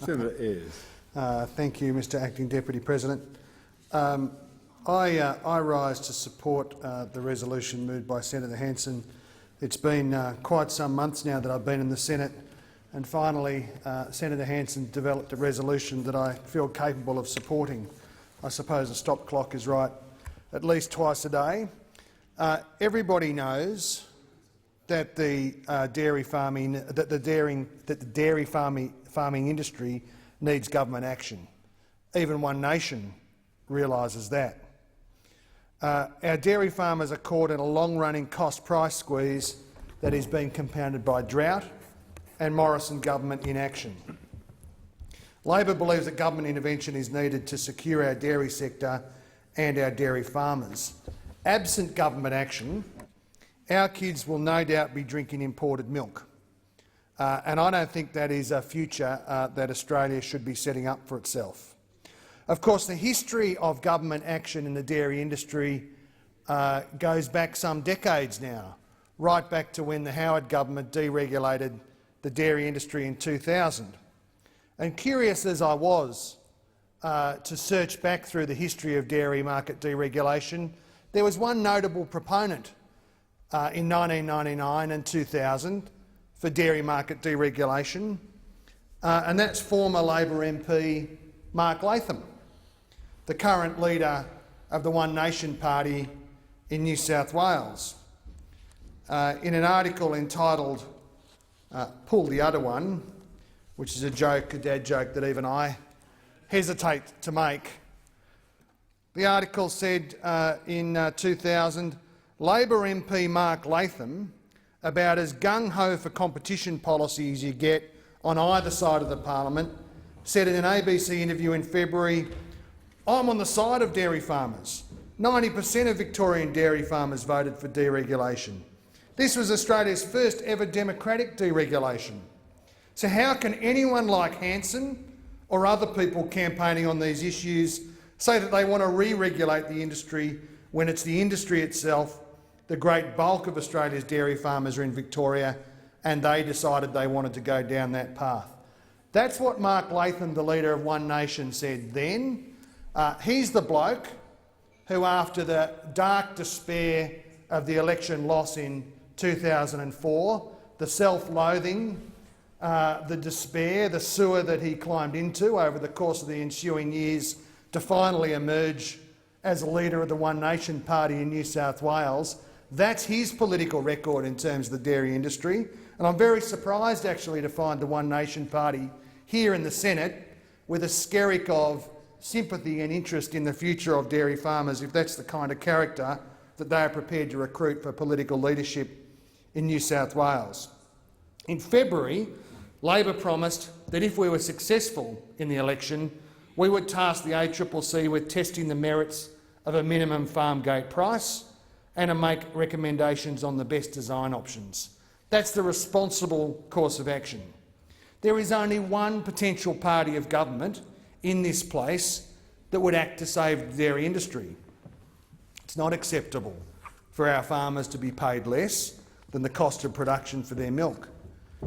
Senator Ayres. Thank you, Mr Acting Deputy President. I rise to support the resolution moved by Senator Hanson. It's been quite some months now that I've been in the Senate, and finally Senator Hanson developed a resolution that I feel capable of supporting. I suppose a stop clock is right at least twice a day. Everybody knows that the dairy farming industry needs government action. Even One Nation realises that. Our dairy farmers are caught in a long-running cost-price squeeze that is being compounded by drought and Morrison government inaction. Labor believes that government intervention is needed to secure our dairy sector and our dairy farmers. Absent government action, our kids will no doubt be drinking imported milk. And I don't think that is a future that Australia should be setting up for itself. Of course, the history of government action in the dairy industry goes back some decades now, right back to when the Howard government deregulated the dairy industry in 2000. And curious as I was to search back through the history of dairy market deregulation, there was one notable proponent in 1999 and 2000 for dairy market deregulation, and that's former Labor MP Mark Latham, the current leader of the One Nation Party in New South Wales. In an article entitled Pull the Other One, which is a dad joke that even I hesitate to make, the article said in 2000, Labor MP Mark Latham, about as gung-ho for competition policy as you get on either side of the parliament, said in an ABC interview in February, "I'm on the side of dairy farmers. 90% of Victorian dairy farmers voted for deregulation. This was Australia's first ever democratic deregulation. So how can anyone like Hanson or other people campaigning on these issues say that they want to re-regulate the industry when it's the industry itself, the great bulk of Australia's dairy farmers are in Victoria, and they decided they wanted to go down that path?" That's what Mark Latham, the leader of One Nation, said then. He's the bloke who, after the dark despair of the election loss in 2004, the self-loathing, the despair, the sewer that he climbed into over the course of the ensuing years to finally emerge as a leader of the One Nation Party in New South Wales, that's his political record in terms of the dairy industry. And I'm very surprised actually to find the One Nation Party here in the Senate with a skerrick of sympathy and interest in the future of dairy farmers, if that's the kind of character that they are prepared to recruit for political leadership in New South Wales. In February, Labor promised that if we were successful in the election, we would task the ACCC with testing the merits of a minimum farm gate price and to make recommendations on the best design options. That's the responsible course of action. There is only one potential party of government in this place that would act to save the dairy industry. It's not acceptable for our farmers to be paid less than the cost of production for their milk.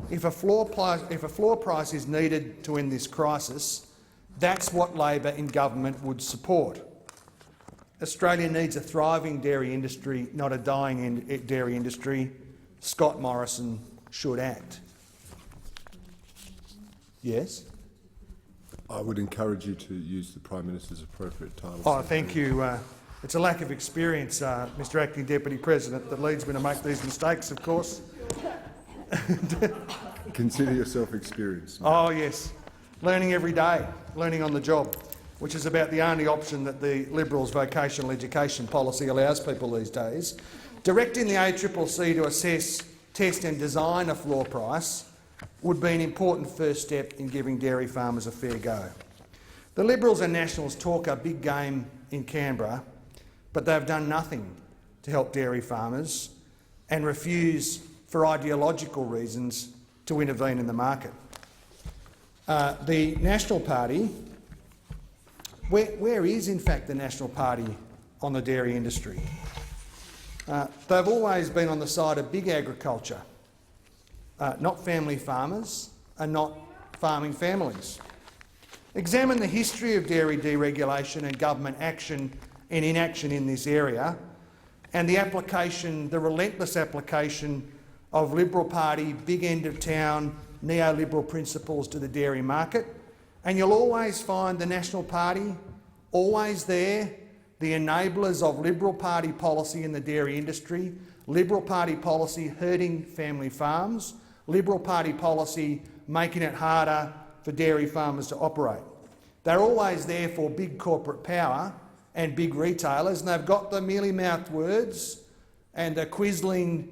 If a floor price is needed to end this crisis, that's what Labor in government would support. Australia needs a thriving dairy industry, not a dying dairy industry. Scott Morrison should act. Yes? I would encourage you to use the Prime Minister's appropriate title. Oh, thank you. It's a lack of experience, Mr Acting Deputy President, that leads me to make these mistakes, of course. Consider yourself experienced. Oh yes, learning every day, learning on the job, which is about the only option that the Liberals' vocational education policy allows people these days. Directing the ACCC to assess, test and design a floor price would be an important first step in giving dairy farmers a fair go. The Liberals and Nationals talk a big game in Canberra, but they've done nothing to help dairy farmers and refuse, for ideological reasons, to intervene in the market. The National Party, where is in fact the National Party on the dairy industry? They've always been on the side of big agriculture, not family farmers and not farming families. Examine the history of dairy deregulation and government action and inaction in this area, and the relentless application of Liberal Party, big end of town, neoliberal principles to the dairy market. And you'll always find the National Party always there, the enablers of Liberal Party policy in the dairy industry, Liberal Party policy hurting family farms, Liberal Party policy making it harder for dairy farmers to operate. They're always there for big corporate power and big retailers, and they've got the mealy-mouthed words and the quisling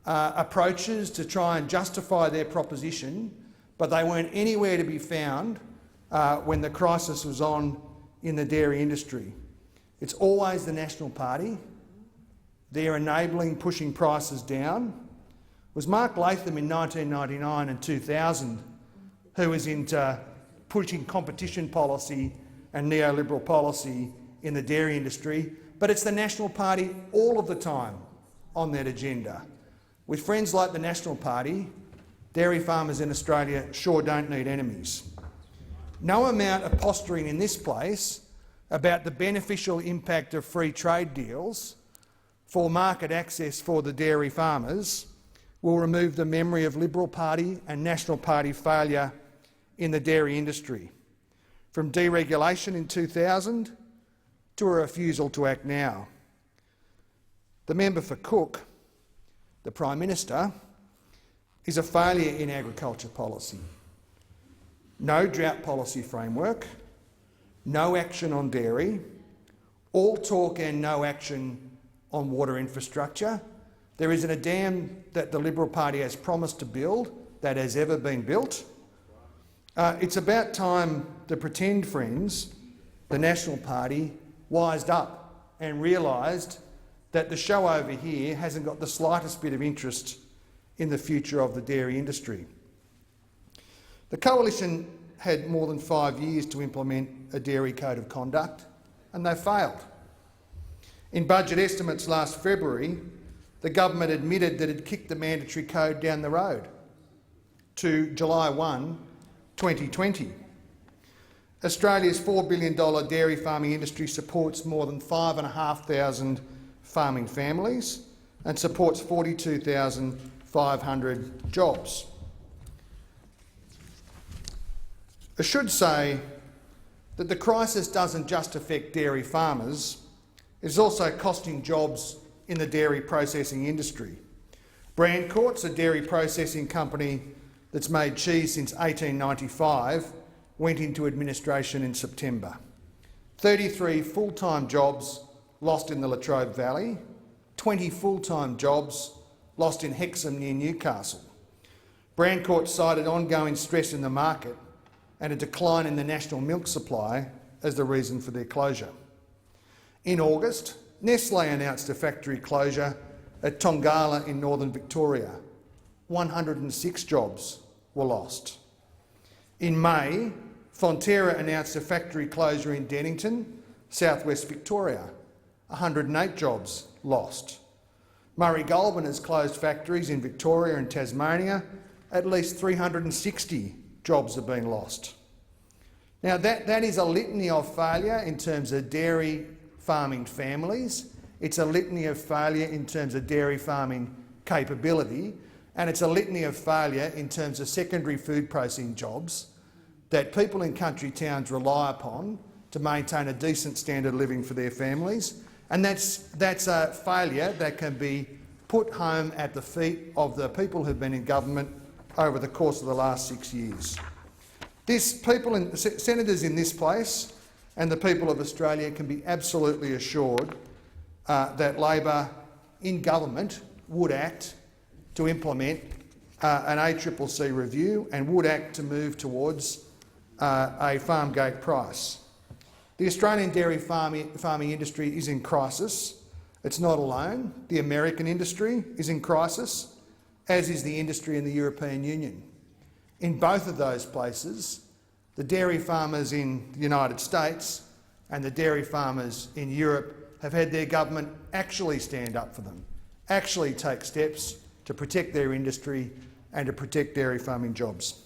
approaches to try and justify their proposition, but they weren't anywhere to be found when the crisis was on in the dairy industry. It's always the National Party. They're enabling pushing prices down. It was Mark Latham in 1999 and 2000 who was into pushing competition policy and neoliberal policy in the dairy industry, but it's the National Party all of the time on that agenda. With friends like the National Party, dairy farmers in Australia sure don't need enemies. No amount of posturing in this place about the beneficial impact of free trade deals for market access for the dairy farmers will remove the memory of Liberal Party and National Party failure in the dairy industry, from deregulation in 2000 to a refusal to act now. The member for Cook, the Prime Minister, is a failure in agriculture policy. No drought policy framework, no action on dairy, all talk and no action on water infrastructure. There isn't a dam that the Liberal Party has promised to build that has ever been built. It's about time the pretend friends, the National Party, wised up and realised that the show over here hasn't got the slightest bit of interest in the future of the dairy industry. The Coalition had more than 5 years to implement a dairy code of conduct, and they failed. In budget estimates last February, the government admitted that it kicked the mandatory code down the road to July 1, 2020. Australia's $4 billion dairy farming industry supports more than 5,500 farming families and supports 42,500 jobs. I should say that the crisis doesn't just affect dairy farmers, it's also costing jobs in the dairy processing industry. Brandcourt's a dairy processing company that's made cheese since 1895, went into administration in September. 33 full-time jobs lost in the Latrobe Valley, 20 full-time jobs lost in Hexham near Newcastle. Brandcourt cited ongoing stress in the market and a decline in the national milk supply as the reason for their closure. In August, Nestlé announced a factory closure at Tongala in northern Victoria. 106 jobs were lost. In May, Fonterra announced a factory closure in Dennington, southwest Victoria. 108 jobs lost. Murray Goulburn has closed factories in Victoria and Tasmania. At least 360 jobs have been lost. Now that is a litany of failure in terms of dairy farming families. It's a litany of failure in terms of dairy farming capability, and it's a litany of failure in terms of secondary food processing jobs that people in country towns rely upon to maintain a decent standard of living for their families. And that's a failure that can be put home at the feet of the people who've been in government over the course of the last 6 years. Senators in this place and the people of Australia can be absolutely assured that Labor in government would act to implement an ACCC review and would act to move towards a farm gate price. The Australian dairy farming industry is in crisis. It's not alone. The American industry is in crisis, as is the industry in the European Union. In both of those places, the dairy farmers in the United States and the dairy farmers in Europe have had their government actually stand up for them, actually take steps to protect their industry and to protect dairy farming jobs.